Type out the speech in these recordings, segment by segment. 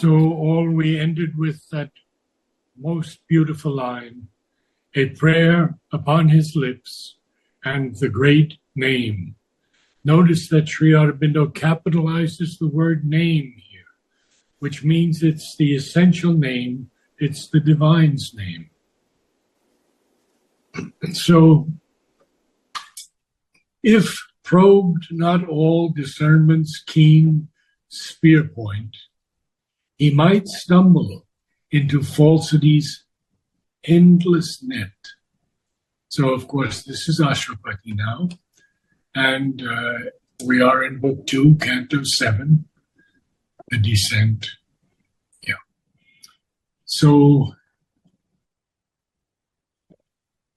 So all we ended with that most beautiful line, a prayer upon his lips and the great name. Notice that Sri Aurobindo capitalizes the word name here, which means it's the essential name, it's the divine's name. So, if probed not all discernment's keen spear point, he might stumble into falsity's endless net. So, of course, this is Ashwapati now, and we are in Book 2, Canto 7, the descent. Yeah. So,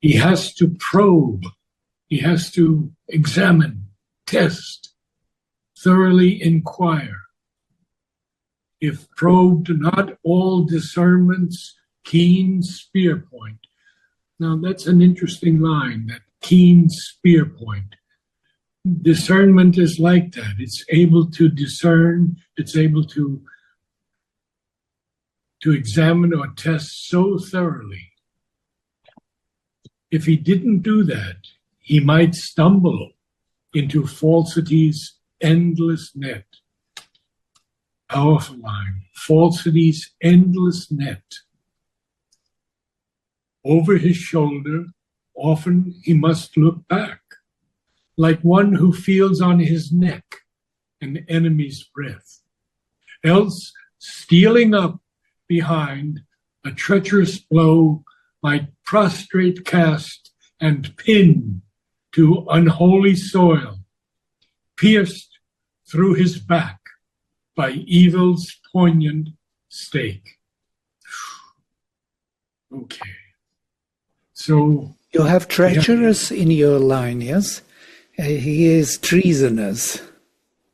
he has to probe, he has to examine, test, thoroughly inquire. If probed not all discernment's keen spear point. Now that's an interesting line, that keen spear point. Discernment is like that. It's able to discern, it's able to examine or test so thoroughly. If he didn't do that, he might stumble into falsity's endless net. Powerful line. Falsity's endless net. Over his shoulder, often he must look back, like one who feels on his neck an enemy's breath. Else, stealing up behind, a treacherous blow might prostrate cast and pin to unholy soil, pierced through his back by evil's poignant stake. Okay. So you have treacherous in your line, yes? He is treasonous.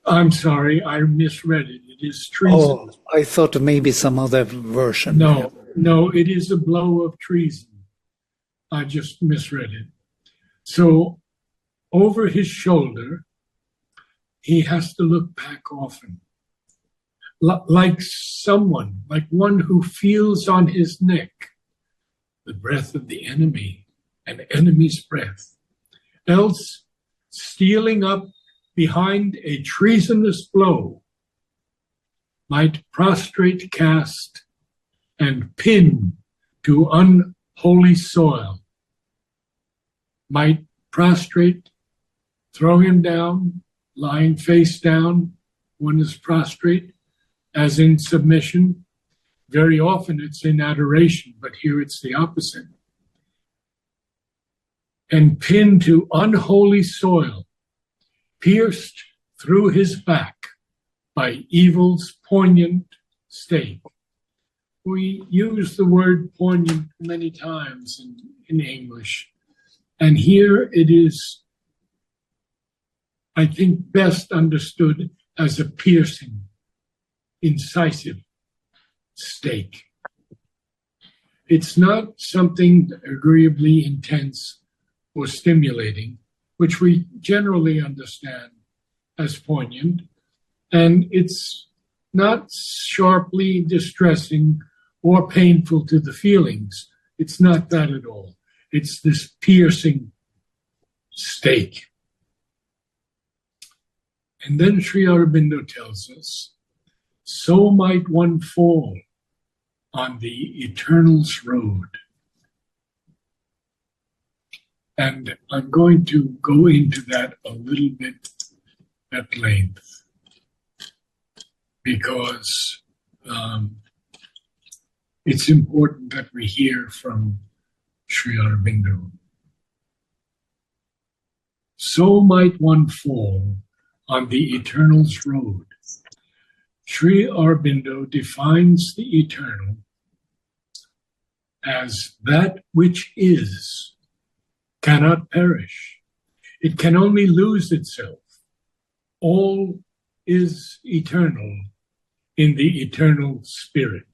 I'm sorry, I misread it. It is treasonous. Oh, I thought maybe some other version. No, it is a blow of treason. I just misread it. So over his shoulder, he has to look back often. Like someone, like one who feels on his neck the breath of the enemy, an enemy's breath. Else, stealing up behind a treasonous blow, might prostrate cast and pin to unholy soil, might prostrate, throw him down, lying face down, one is prostrate, as in submission. Very often it's in adoration, but here it's the opposite. And pinned to unholy soil, pierced through his back by evil's poignant stake. We use the word poignant many times in English, and here it is, I think, best understood as a piercing, incisive stake. It's not something agreeably intense or stimulating, which we generally understand as poignant, and it's not sharply distressing or painful to the feelings. It's not that at all. It's this piercing stake. And then Sri Aurobindo tells us, so might one fall on the eternal's road. And I'm going to go into that a little bit at length, because it's important that we hear from Sri Aurobindo. So might one fall on the eternal's road. Sri Aurobindo defines the eternal as that which is, cannot perish. It can only lose itself. All is eternal in the eternal spirit.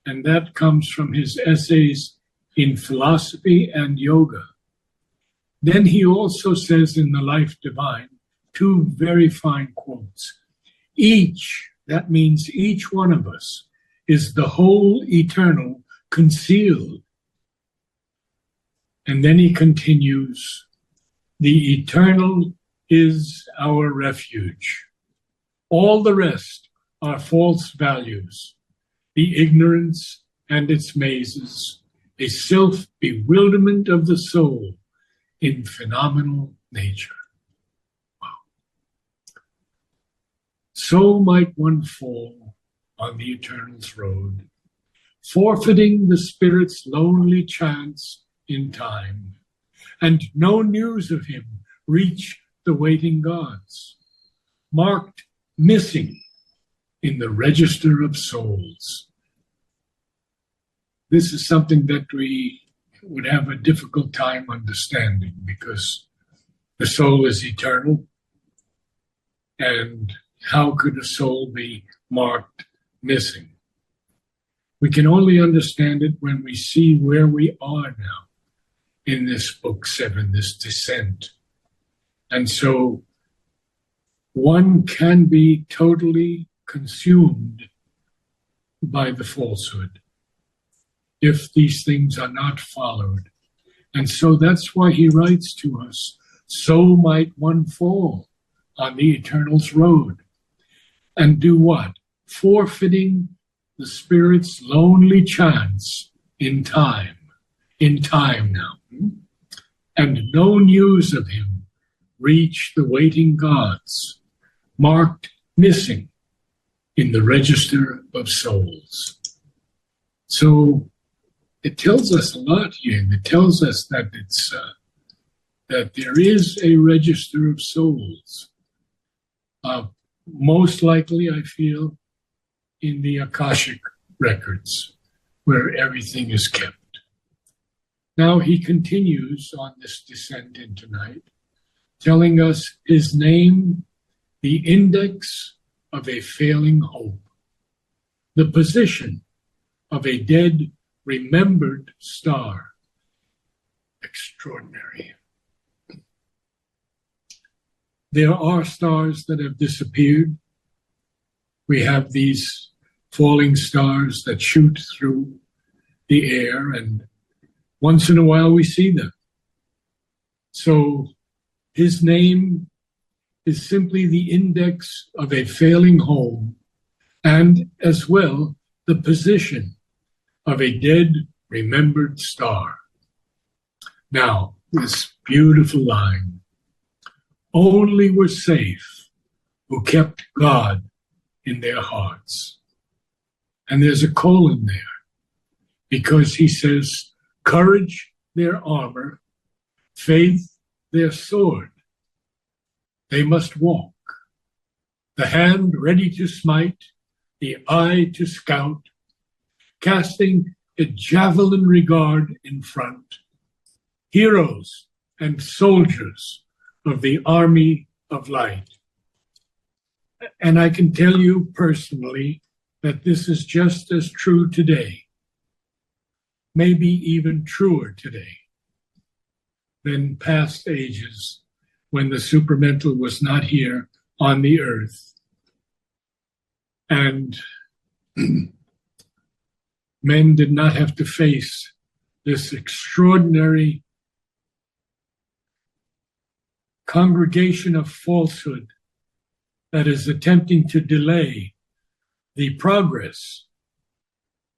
And that comes from his essays in philosophy and yoga. Then he also says in The Life Divine, two very fine quotes. Each That means each one of us is the whole eternal concealed. And then he continues, the eternal is our refuge. All the rest are false values, the ignorance and its mazes, a self-bewilderment of the soul in phenomenal nature. Wow. So might one fall on the eternal's road, forfeiting the spirit's lonely chance in time, and no news of him reach the waiting gods, marked missing in the register of souls. This is something that we would have a difficult time understanding, because the soul is eternal, and how could a soul be marked missing? We can only understand it when we see where we are now in this book 7, this descent. And so one can be totally consumed by the falsehood if these things are not followed. And so that's why he writes to us, so might one fall on the eternal's road. And do what? Forfeiting the spirit's lonely chance in time now. And no news of him reach the waiting gods, marked missing in the register of souls. So it tells us a lot here. It tells us that that there is a register of souls. Most likely, I feel, in the Akashic records, where everything is kept. Now he continues on this descent into night, telling us his name, the index of a failing hope, the position of a dead, remembered star. Extraordinary. There are stars that have disappeared. We have these falling stars that shoot through the air, and once in a while we see them. So his name is simply the index of a failing home, and as well the position of a dead, remembered star. Now, this beautiful line, only were safe who kept God in their hearts. And there's a colon there, because he says, courage their armor, faith their sword. They must walk, the hand ready to smite, the eye to scout, casting a javelin regard in front, heroes and soldiers of the army of light. And I can tell you personally that this is just as true today, maybe even truer today than past ages when the supramental was not here on the earth. And men did not have to face this extraordinary congregation of falsehood that is attempting to delay the progress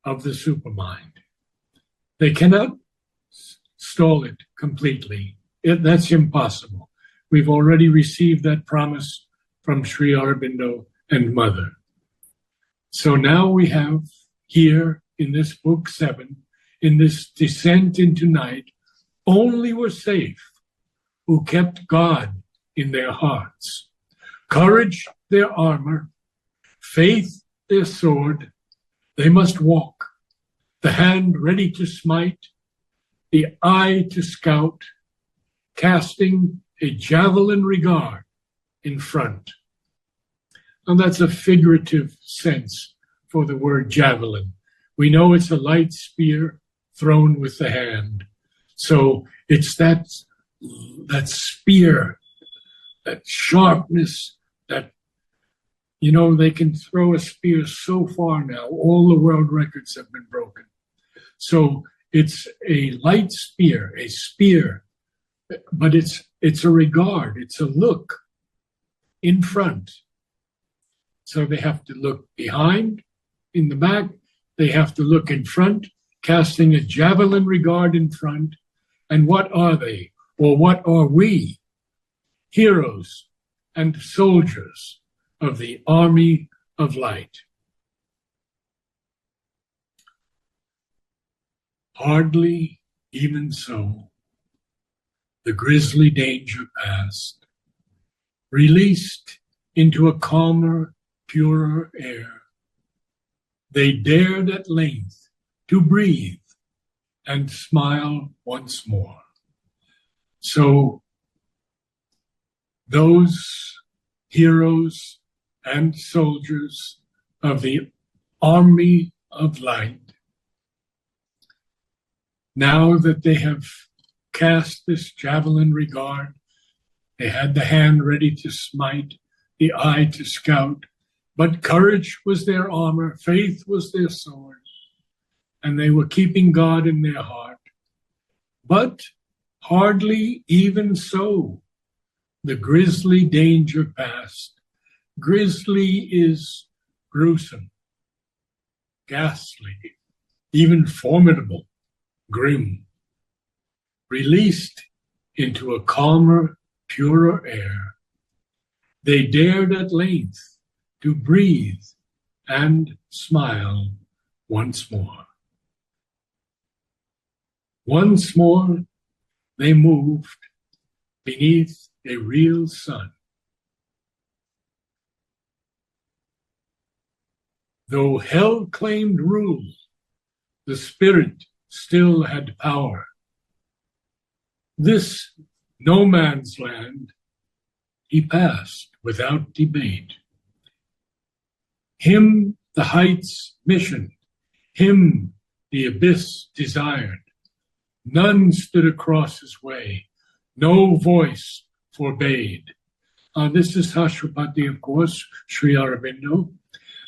of the supermind. They cannot stall it completely. That's impossible. We've already received that promise from Sri Aurobindo and Mother. So now we have here in this book 7, in this descent into night, only were safe who kept God in their hearts, courage their armor, faith their sword. They must walk, the hand ready to smite, the eye to scout, casting a javelin regard in front. And that's a figurative sense for the word javelin. We know it's a light spear thrown with the hand. So it's that spear, that sharpness, that You know, they can throw a spear so far now. All the world records have been broken. So it's a light spear, but it's a regard, it's a look in front. So they have to look behind, in the back, they have to look in front, casting a javelin regard in front. And what are they? Or what are we? Heroes and soldiers of the army of light. Hardly even so, the grisly danger passed, released into a calmer, purer air. They dared at length to breathe and smile once more. So those heroes and soldiers of the army of light, now that they have cast this javelin regard, they had the hand ready to smite, the eye to scout, but courage was their armor, faith was their sword, and they were keeping God in their heart. But hardly even so, the grisly danger passed. Grisly is gruesome, ghastly, even formidable, grim. Released into a calmer, purer air, they dared at length to breathe and smile once more. Once more, they moved beneath a real sun. Though hell claimed rule, the spirit still had power. This no man's land he passed without debate. Him the heights missioned, him the abyss desired. None stood across his way, no voice forbade. This is Hashrapati, of course, Sri Aurobindo.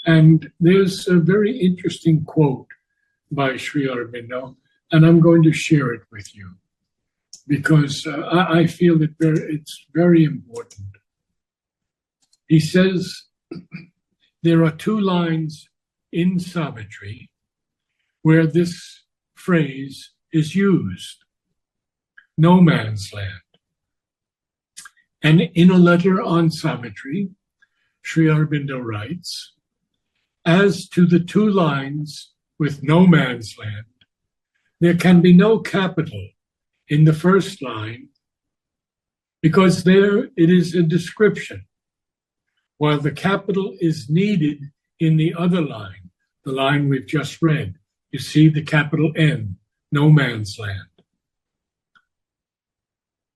And there's a very interesting quote by Sri Aurobindo, and I'm going to share it with you because I feel that it's very important. He says, there are two lines in Savitri where this phrase is used, no man's land. And in a letter on Savitri, Sri Aurobindo writes, as to the two lines with no man's land, there can be no capital in the first line because there it is a description, while the capital is needed in the other line, the line we've just read. You see the capital N, no man's land.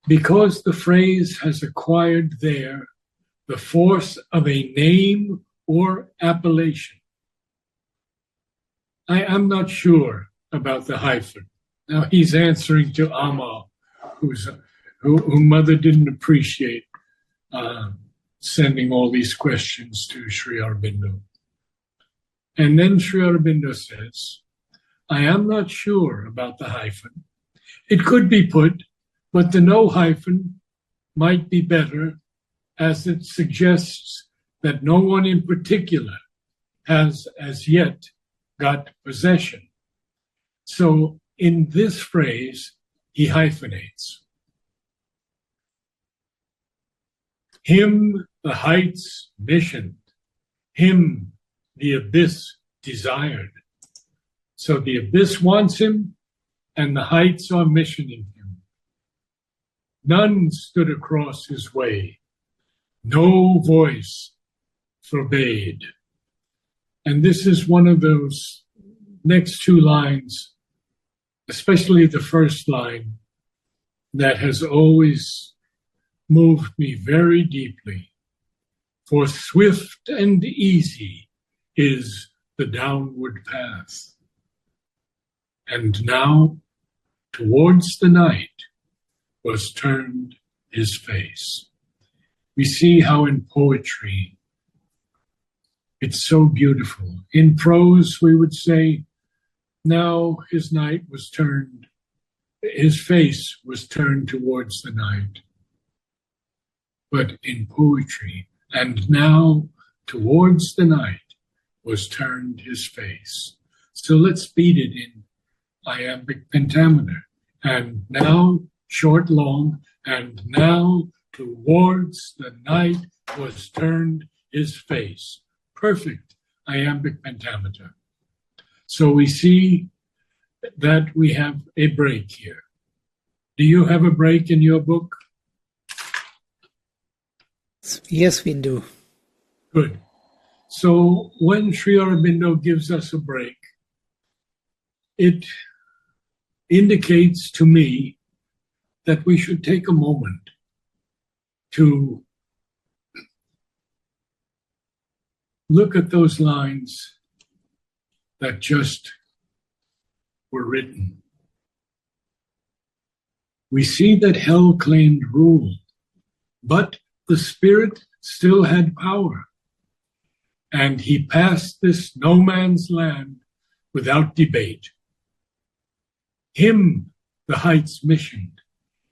Because the phrase has acquired there the force of a name or appellation. I am not sure about the hyphen. Now he's answering to Amal, who Mother didn't appreciate sending all these questions to Sri Aurobindo. And then Sri Aurobindo says, I am not sure about the hyphen. It could be put, but the no hyphen might be better, as it suggests that no one in particular has as yet got possession. So in this phrase, he hyphenates. Him the heights missioned, him the abyss desired. So the abyss wants him, and the heights are missioning him. None stood across his way, no voice forbade. And this is one of those next two lines, especially the first line, that has always moved me very deeply. For swift and easy is the downward path. And now, towards the night, was turned his face. We see how in poetry, It's so beautiful. In prose, we would say, now his face was turned towards the night. But in poetry, and now towards the night was turned his face. So let's beat it in iambic pentameter. And now, short, long, and now towards the night was turned his face. Perfect iambic pentameter. So we see that we have a break here. Do you have a break in your book? Yes, we do. Good. So when Sri Aurobindo gives us a break, it indicates to me that we should take a moment to look at those lines that just were written. We see that hell claimed rule, but the Spirit still had power, and he passed this no man's land without debate. Him the heights missioned,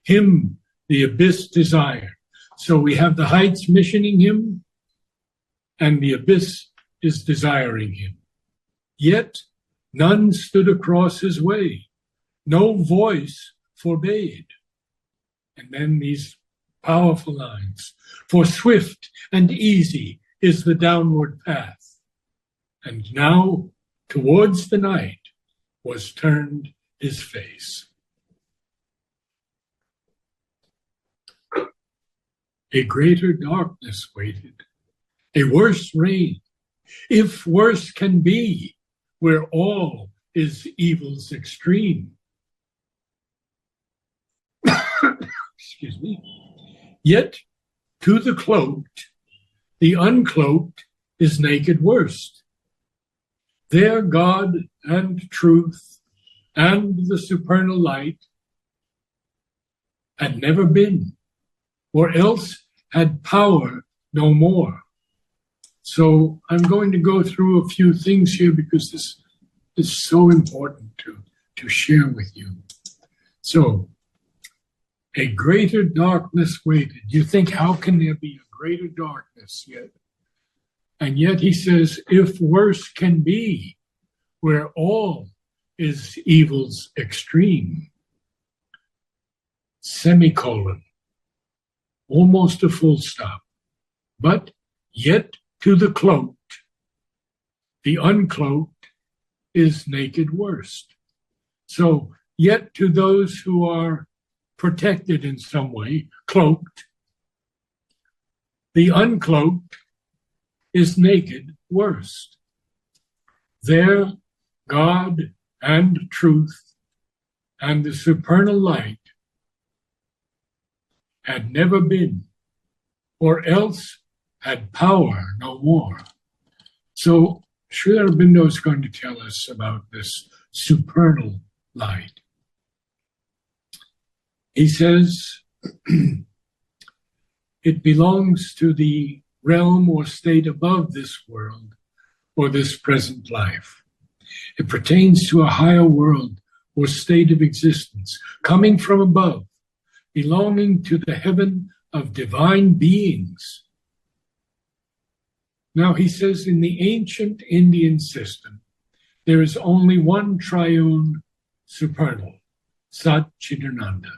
him the abyss desired. So we have the heights missioning him, and the abyss is desiring him. Yet none stood across his way, no voice forbade. And then these powerful lines, for swift and easy is the downward path, and now towards the night was turned his face. A greater darkness waited, a worse rain, if worse can be, where all is evil's extreme. Excuse me. Yet to the cloaked, the uncloaked is naked worst. There God and truth and the supernal light had never been, or else had power no more. So I'm going to go through a few things here because this is so important to share with you. So, a greater darkness waited. You think, how can there be a greater darkness yet? And yet he says, if worse can be, where all is evil's extreme. Semicolon. Almost a full stop. But yet to the cloaked, the uncloaked is naked worst. So yet to those who are protected in some way, cloaked, the uncloaked is naked worst. There God and truth and the supernal light had never been, or else had power no more. So Sri Aurobindo is going to tell us about this supernal light. He says, it belongs to the realm or state above this world or this present life. It pertains to a higher world or state of existence, coming from above, belonging to the heaven of divine beings. Now he says in the ancient Indian system, there is only one triune supernal, Sat Chidananda.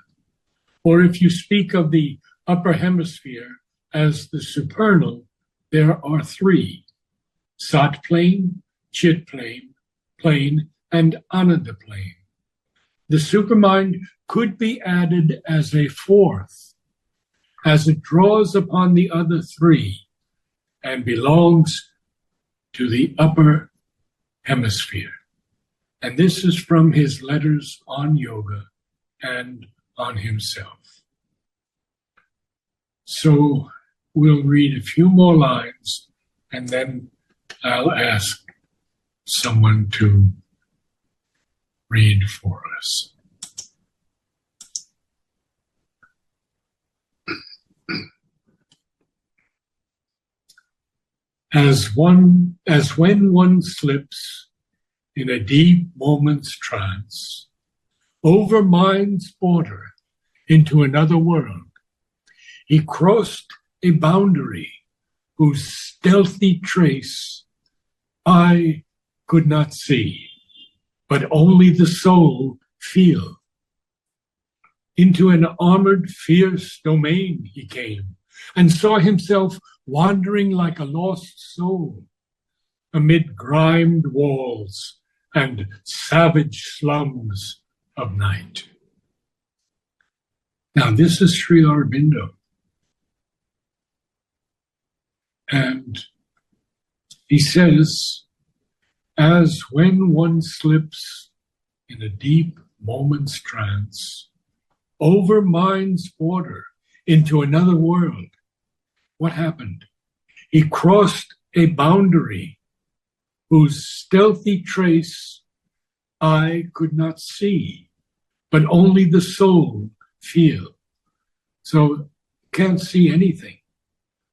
Or if you speak of the upper hemisphere as the supernal, there are three, Sat plane, Chit plane, and Ananda plane. The supermind could be added as a fourth, as it draws upon the other three and belongs to the upper hemisphere. And this is from his letters on yoga and on himself. So we'll read a few more lines and then I'll ask someone to read for us. as when one slips in a deep moment's trance over mind's border into another world, he crossed a boundary whose stealthy trace I could not see, but only the soul feel. Into an armored, fierce domain he came, and saw himself wandering like a lost soul amid grimed walls and savage slums of night. Now, this is Sri Aurobindo. And he says, as when one slips in a deep moment's trance over mind's border into another world, what happened? He crossed a boundary whose stealthy trace I could not see, but only the soul feel. So can't see anything.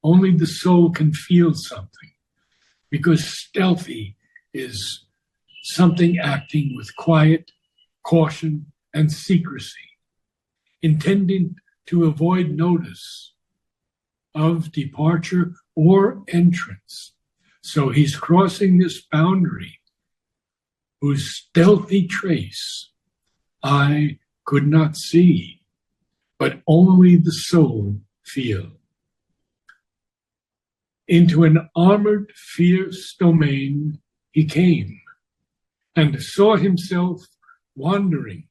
Only the soul can feel something, because stealthy is something acting with quiet, caution, and secrecy, intending to avoid notice of departure or entrance. So he's crossing this boundary whose stealthy trace I could not see, but only the soul feel. Into an armored, fierce domain he came, and saw himself wandering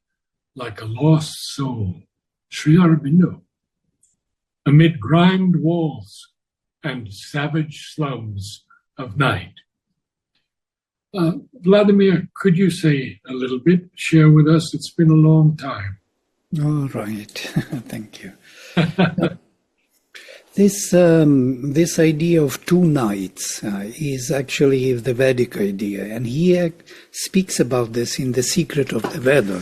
like a lost soul, Sri Aurobindo, amid grimed walls and savage slums of night. Vladimir, could you say a little bit, share with us? It's been a long time. All right, thank you. This idea of two nights is actually the Vedic idea, and he speaks about this in The Secret of the Veda.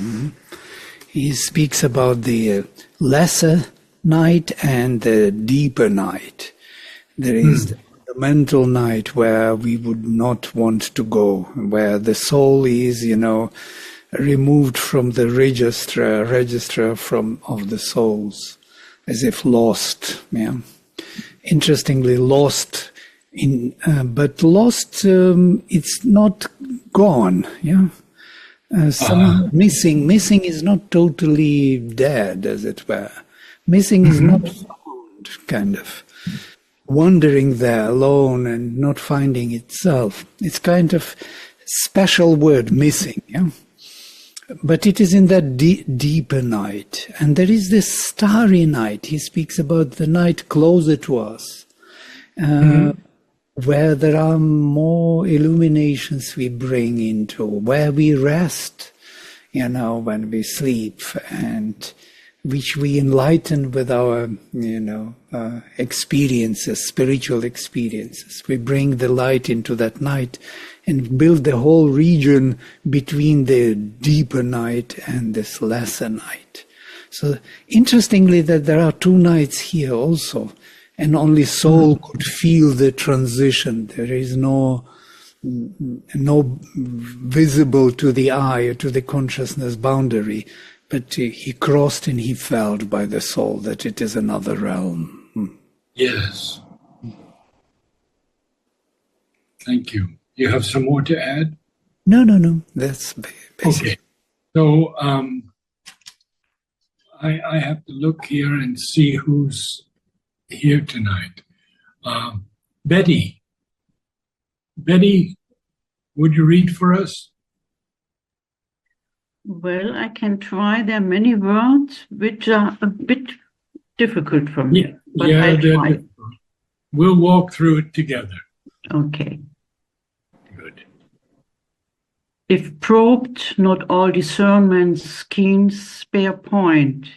He speaks about the lesser night and the deeper night. There is the mental night where we would not want to go, where the soul is, removed from the register of the souls, as if lost. Yeah. Interestingly, lost but lost. It's not gone. Yeah. Missing is not totally dead, as it were. Missing is not found, kind of. Wandering there alone and not finding itself. It's kind of special word, missing, yeah? But it is in that deeper night. And there is this starry night. He speaks about the night closer to us, where there are more illuminations we bring into, where we rest, when we sleep, and which we enlighten with our, experiences, spiritual experiences. We bring the light into that night and build the whole region between the deeper night and this lesser night. So interestingly that there are two nights here also, and only soul could feel the transition. There is no visible to the eye or to the consciousness boundary. But he crossed and he felt by the soul that it is another realm. Yes. Thank you. You have some more to add? No. That's basic. Okay. So I have to look here and see who's here tonight. Betty. Betty, would you read for us? Well, I can try. There are many words which are a bit difficult for me, but I'll try. We'll walk through it together. Okay. Good. If probed, not all discernment's keen spare point,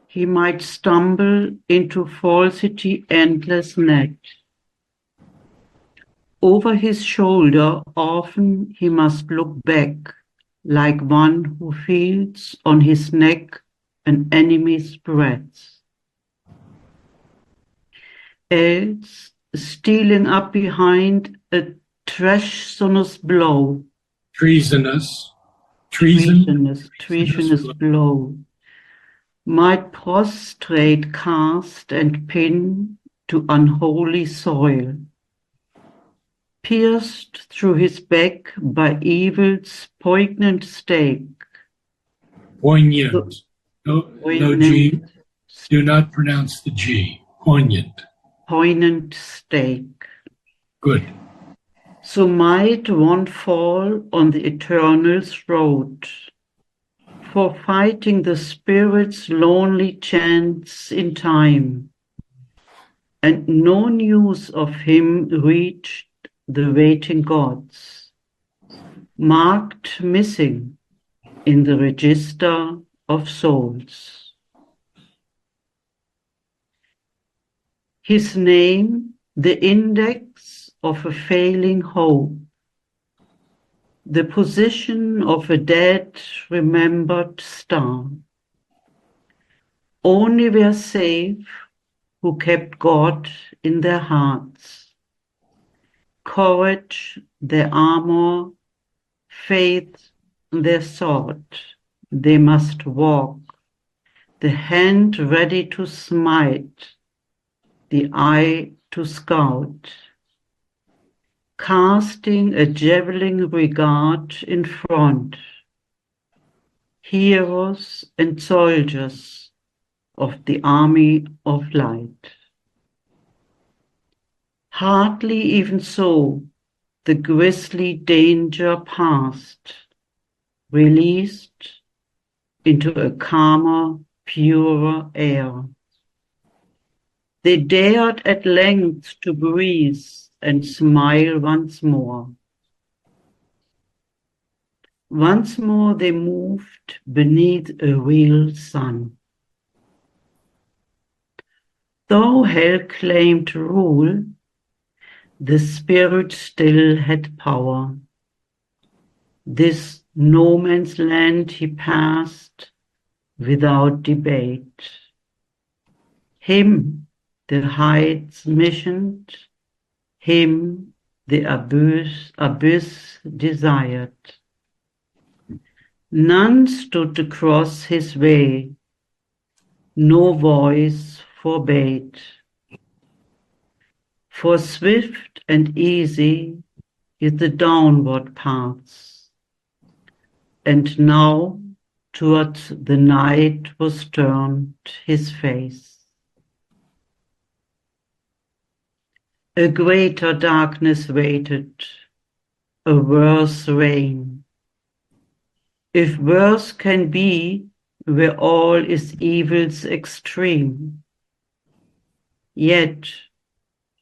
he might stumble into falsity endless net. Over his shoulder often he must look back, like one who feels on his neck an enemy's breath. Else stealing up behind a treasonous blow, treasonous blow, might prostrate, cast, and pin to unholy soil. Pierced through his back by evil's poignant stake. Poignant. No G. Do not pronounce the G. Poignant. Poignant stake. Good. So might one fall on the Eternal's road, for fighting the Spirit's lonely chance in time, and no news of him reached the waiting gods, marked missing in the register of souls. His name, the index of a failing hope, the position of a dead, remembered star. Only were safe who kept God in their hearts. Courage, their armor, faith, their sword. They must walk, the hand ready to smite, the eye to scout, casting a javelin regard in front, heroes and soldiers of the army of light. Hardly even so, the grisly danger passed, released into a calmer, purer air. They dared at length to breathe and smile once more. Once more they moved beneath a real sun. Though hell claimed rule, the Spirit still had power. This no man's land he passed without debate. Him the heights missioned, him the abyss desired. None stood across his way, no voice forbade. For swift and easy is the downward paths, and now towards the night was turned his face. A greater darkness waited, a worse reign. If worse can be where all is evil's extreme, yet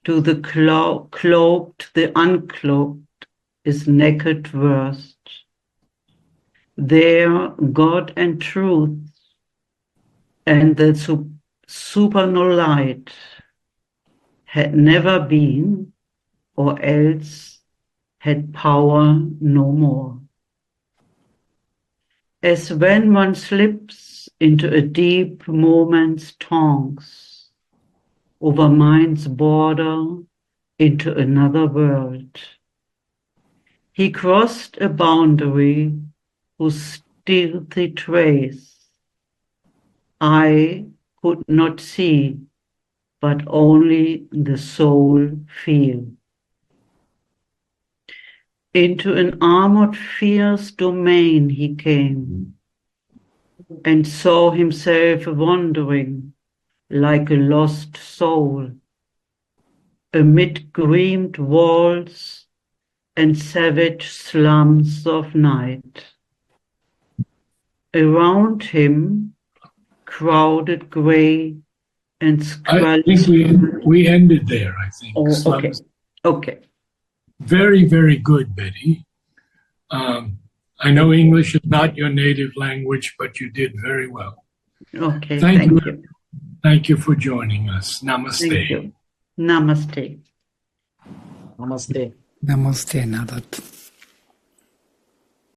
to the cloaked, the uncloaked is naked worst. There God and truth and the supernal light had never been, or else had power no more. As when one slips into a deep moment's tongues, over mind's border into another world. He crossed a boundary whose stealthy trace I could not see, but only the soul feel. Into an armored fierce domain he came, and saw himself wandering like a lost soul, amid greened walls and savage slums of night. Around him, crowded grey and I think we ended there, I think. Oh, okay. Okay. Very, very good, Betty. I know English is not your native language, but you did very well. Okay, thank you. Thank you for joining us. Namaste. Thank you. Namaste. Namaste. Namaste, Narad.